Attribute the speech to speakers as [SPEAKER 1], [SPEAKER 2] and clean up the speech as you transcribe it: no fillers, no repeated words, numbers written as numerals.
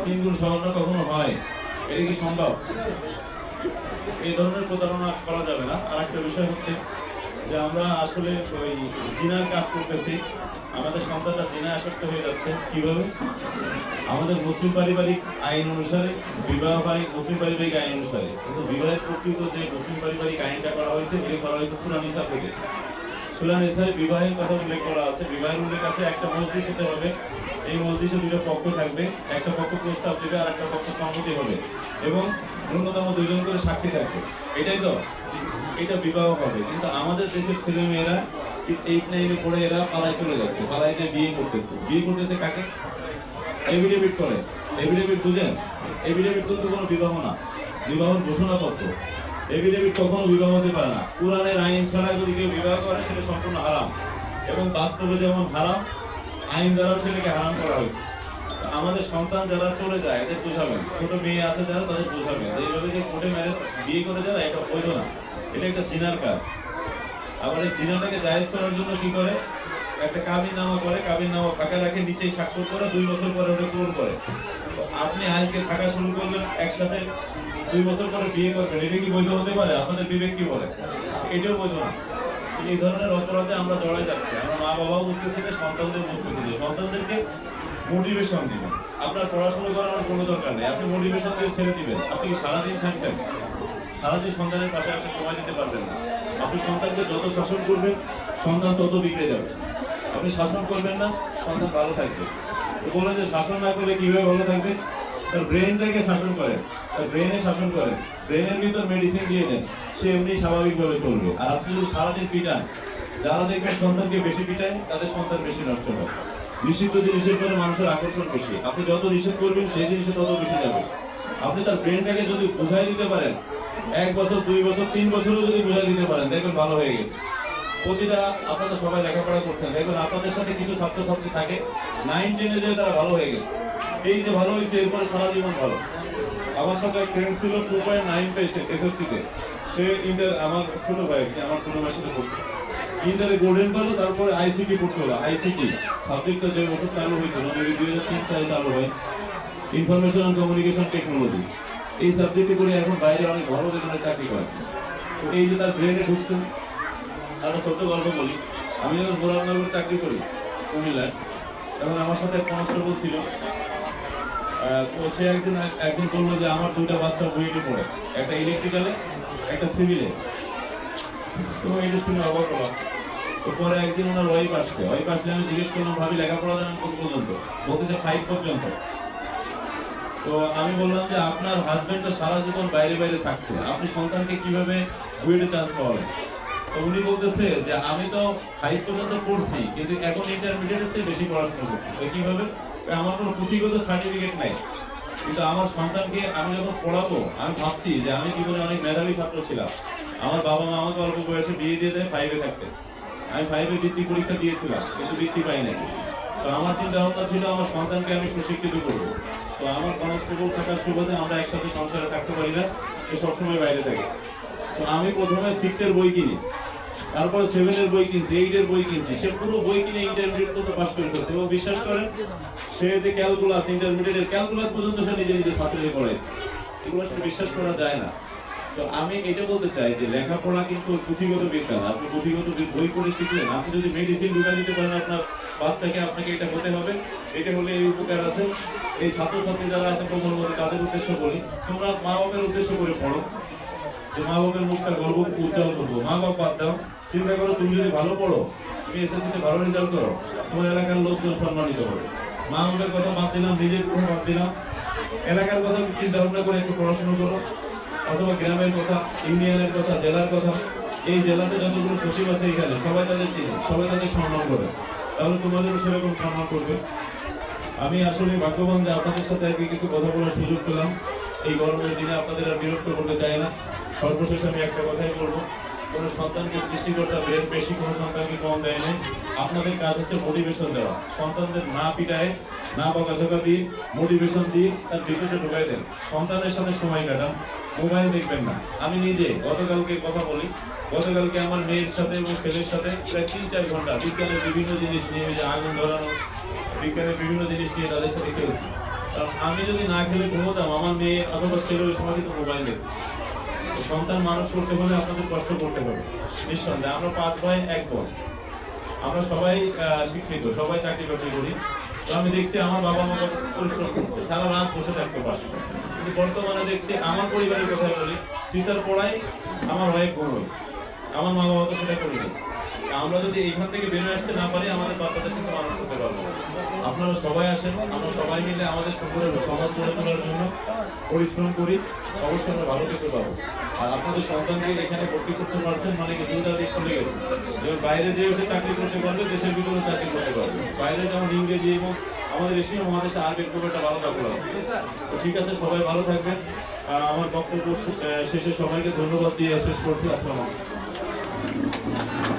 [SPEAKER 1] তিনগুণ সহজটা কখনো হয়? এটা কি সম্ভব? এই ধরনের প্রতারণা করা যাবে না। আর একটা বিষয় হচ্ছে যে আমরা আসলে ওই জিনার কাজ করতেছি, আমাদের সন্তানরা জিনায় আসক্ত হয়ে যাচ্ছে। কিভাবে? আমাদের মুসলিম পারিবারিক আইন অনুসারে মুসলিম পারিবারিক আইন অনুসারে, কিন্তু বিবাহের প্রকৃত যে মুসলিম পারিবারিক আইনটা করা হয়েছে, এটা করা হয়েছে সূরা নিসা থেকে। সূরা নিসায় বিবাহের কথা উল্লেখ করা আছে। বিবাহের উল্লেখ আছে একটা মজলিস হতে হবে, এই মজলিসে দুটো পক্ষ থাকবে, একটা পক্ষ প্রস্তাব দেবে আর একটা পক্ষ সম্মতি হবে, এবং ন্যূনতম দুজন করে সাক্ষী থাকবে। এটাই তো, এটা বিবাহ হবে। কিন্তু আমাদের দেশের ছেলে মেয়েরা 8-9 পড়ে এরা পালায় চলে যাচ্ছে, পালায় বিয়ে করতেছে। বিয়ে করতেছে কাকে? এফিডেভিট করে। এফিডেভিট বুঝেন? এফিডেভিট কিন্তু কোনো বিবাহ না, বিবাহের ঘোষণাপত্র। এফিডেভিট কখনো বিবাহ হতে পারে না। কুরআনের আইন ছাড়া যদি কেউ বিবাহ করে সেটা সম্পূর্ণ হারাম, এবং বাস্তবে যেমন হারাম, আইন দ্বারাও সেটাকে হারাম করা হয়েছে। আমাদের সন্তান যারা চলে যায় এদের বোঝাবেন, ছোট মেয়ে আছে যারা তাদের বোঝাবেন এইভাবে যে কোর্টে ম্যারেজ বিয়ে করে যারা, এটা বৈধ না, এটা একটা জিনার কাজ। আবার এই জিনাটাকে জায়েজ করার জন্য কি করে? একটা কাবিননামা করে, কাবিননামা ফাঁকা রাখে, নিচেই স্বাক্ষর করে, 2 বছর পরে ওটা পূরণ করে। তো আপনি আজকে থাকা শুরু করবেন, একসাথে 2 বছর পরে বিয়ে করবেন, এটা কি বৈধ হতে পারে? আপনাদের বিবেক কি বলে? এটাও বৈধ না। এই ধরনের অপরাধে আমরা জড়াই যাচ্ছি। আমরা মা বাবাও বুঝতেছি না, সন্তানদের বুঝতেছি না। সন্তানদেরকে মোটিভেশন দিবেন। আপনার পড়াশোনা করানোর কোনো দরকার নেই, আপনি মোটিভেশন দিয়ে ছেড়ে দিবেন। আপনি কি সারাদিন থাকবেন? সারাদিন সন্তানের পাশে আপনি সময় দিতে পারবেন না। আপনি সন্তানকে যত শাসন করবেন, সন্তান তত বিগড়ে যাবে। আপনি শাসন করবেন না, সন্তান ভালো থাকবে। তো বলেন যে শাসন না করলে কিভাবে ভালো থাকবে? তার ব্রেনটাকে শাসন করেন, তার ব্রেনে শাসন করেন, ব্রেনের ভিতর মেডিসিন দিয়ে দেন, সে এমনি স্বাভাবিকভাবে চলবে। আর আপনি যদি সারাদিন পিটান, যারা দেখবেন সন্তানকে বেশি পিটায় তাদের সন্তান বেশি নষ্ট হয়। নিষিদ্ধ জিনিসের পরে মানুষের আকর্ষণ বেশি। আপনি যত নিষেধ করবেন সেই জিনিসে তত বেশি যাবে। আপনি তার ব্রেনটাকে যদি বুঝাই দিতে পারেন, 1 বছর 2 বছর 3 বছরও যদি বুঝাই দিতে পারেন, দেখবেন ভালো হয়ে গেছে। প্রতিটা আপনারা সবাই লেখাপড়া করছেন, দেখবেন আপনাদের সাথে কিছু ছাত্রছাত্রী থাকে 9-10 যে তারা ভালো হয়ে গেছে। এই যে ভালো হয়েছে এরপরে সারা জীবন ভালো। আমার সাথে এক ফ্রেন্ড ছিল 2.9 পেয়েছে এসএসসিতে। সে আমার ছোট ভাই, আমার ছোট ভাইয়ের সাথে পড়তো, ইন্টারে গোল্ডেন পেলো, তারপরে আইসিটি পড়তে হলো। আইসিটি সাবজেক্টটা যে বছর চালু হয়েছিল, 2003 সালে চালু হয়, ইনফরমেশন অ্যান্ড কমিউনিকেশন টেকনোলজি। এই সাবজেক্টে করে এখন বাইরে অনেক ভালো বেতনে চাকরি করে। তো এই যে তার ব্রেনে ঢুকছে। একটা ছোট্ট গল্প বলি, আমি যখন মুরাদনগর চাকরি করি কুমিল্লায়, তখন আমার সাথে এক কনস্টেবল ছিল। তো সে একদিন বললো যে আমার 2টা বাচ্চা বুয়েটে পড়ে, একটা ইলেকট্রিক্যালে একটা সিভিলে। তো এটা শুনে অবাক হলাম। তো পরে একদিন ওনার ওয়াইফ আসলে আমি জিজ্ঞেস করলাম, ভাবি লেখাপড়া জানেন কত পর্যন্ত? বলতেছে 5 পর্যন্ত। তো আমি বললাম যে আপনার হাজবেন্ড তো সারা জীবন বাইরে বাইরে থাকছে, আপনি সন্তানকে কিভাবে বুয়েটে চান্স পাওয়াবেন? তো উনি বলতেছে যে আমি তো 5 পর্যন্ত পড়ছি, কিন্তু এখন ইন্টারমিডিয়েটের চেয়ে বেশি পড়াশোনা করছি। তো কিভাবে? আমার কোনো পুঁথিগত সার্টিফিকেট নাই, কিন্তু আমার সন্তানকে আমি যখন পড়াবো, আমি ভাবছি যে আমি জীবনে অনেক মেধাবী ছাত্র ছিলাম। আমার বাবা মা আমাকে অল্প বয়সে বিয়ে দিয়ে দেয় 5-এ থাকতে। আমি 5-এ বৃত্তি পরীক্ষা দিয়েছিলাম, কিন্তু বৃত্তি পাই নাই। তো আমার চিন্তা ভাবনা ছিল আমার সন্তানকে আমি সুশিক্ষিত করবো। তো আমার কনস্টেবল থাকার সুবাদে আমরা একসাথে সংসারে থাকতে পারি না, সে সবসময় বাইরে থাকে। তো আমি প্রথমে 6-এর বই কিনি, তারপরে 7-এর বই কিনছি, 8-এর বই কিনছি। সে পুরো বই কিনে ইন্টারমিডিয়েট পর্যন্ত পাস করে ফেলছে। এবং বিশ্বাস করেন, সে যে ক্যালকুলাস, ইন্টারমিডিয়েটের ক্যালকুলাস পর্যন্ত সে নিজে নিজে ছাত্রকে পড়াইছে। এগুলো আসলে বিশ্বাস করা যায় না। তো আমি এটা বলতে চাই যে লেখাপড়া কিন্তু পুঁথিগত বিদ্যা। আপনি পুঁথিগত বই পড়ে শিখলেন, আপনি যদি মেডিসিন ঢুকা দিতে পারেন আপনার বাচ্চাকে, আপনাকে এটা হতে হবে, এটা হলে এই উপকার আছে। এই ছাত্রছাত্রী যারা আছে প্রথমত তাদের উদ্দেশ্য বলি, তোমরা মা বাবার উদ্দেশ্য করে পড়ো, যে মা বাবার মুখটা গর্ব উজ্জ্বল করবো। মা বাবা বাদ দাও, চিন্তা করো তুমি যদি ভালো পড়ো, তুমি এসএসসিতে ভালো রেজাল্ট করো, তোমার এলাকার লোকজন সম্মানিত হবে। মা বাবার কথা বাদ দিলাম, নিজের কথা বাদ দিলাম, এলাকার কথা চিন্তা ভাবনা করে একটু পড়াশোনা করো, অথবা গ্রামের কথা, ইউনিয়নের কথা, জেলার কথা। এই জেলাতে যতগুলো সচিব আছে এখানে সবাই তাদের চিনে, সবাই তাদের সম্মান করে, তাহলে তোমাদেরও সেরকম সম্মান করবে। আমি আসলে ভাগ্যবান যে আপনাদের সাথে আজকে কিছু কথা বলার সুযোগ পেলাম। এই গরমের দিনে আপনাদের আর বিরক্ত করতে চাই না। সর্বশেষ আমি একটা কথাই বলবো, কোনো সন্তানকে সৃষ্টিকর্তা ব্রেন বেশি কোনো সন্তানকে কম দেয় নাই। আপনাদের কাজ হচ্ছে মোটিভেশন দেওয়া, সন্তানদের না পিটায়, না বকাঝকা দিয়ে, মোটিভেশন দিয়ে তার ভিতরে ঢোকাই দেন। সন্তানের সাথে সময় কাটান, মোবাইল দেখবেন না। আমি নিজে গতকালকে কথা বলি, গতকালকে আমার মেয়ের সাথে এবং ছেলের সাথে প্রায় 3-4 ঘন্টা বিজ্ঞানের বিভিন্ন জিনিস নিয়ে, যে আগুন ধরানো, বিজ্ঞানের বিভিন্ন জিনিস নিয়ে তাদের সাথে খেলছি। কারণ আমি যদি না খেলে ঘুমোতাম, আমার মেয়ে অথবা ছেলে ওই সময় কিন্তু মোবাইল দেখবে। সন্তান মানুষ করতে হলে আপনাদের কষ্ট করতে হবে নিঃসন্দেহে। আমরা 5 ভাই 1 বোন, আমরা সবাই শিক্ষিত, সবাই চাকরি বাকরি করি। তো আমি দেখছি আমার বাবা মা কত পরিশ্রম করছে, সারা রাত বসে থাকতে পারে। কিন্তু বর্তমানে দেখছি আমার পরিবারের কথা বলি, টিচার পড়াই, আমার ওয়াইফ ঘুমোয়, আমার মা বাবা তো সেটা করি না। আমরা যদি এইখান থেকে বেরোয় আসতে না পারি, আমাদের বাচ্চাদের কিন্তু মানুষ করতে পারবো না। আপনারা সবাই আসেন, আমরা সবাই মিলে আমাদের সুন্দর সমাজ গড়ে তোলার জন্য পরিশ্রম করি, অবশ্যই আমরা ভালো কিছু পাবো। আর আপনাদের সন্তানকে এখানে ভর্তি করতে পারছেন মানে কি দুইটা দিক খুলে গেছে। যেমন বাইরে যে উঠে চাকরি করতে পারবে, দেশের ভিতরে চাকরি করতে পারবে। বাইরে যেমন ইংরেজি এবং আমাদের এশিয়া মহাদেশে আগে খুব একটা ভালো থাকবে। তো ঠিক আছে, সবাই ভালো থাকবেন। আমার বক্তব্য শেষে সবাইকে ধন্যবাদ দিয়ে শেষ করছি। আসসালামু আলাইকুম।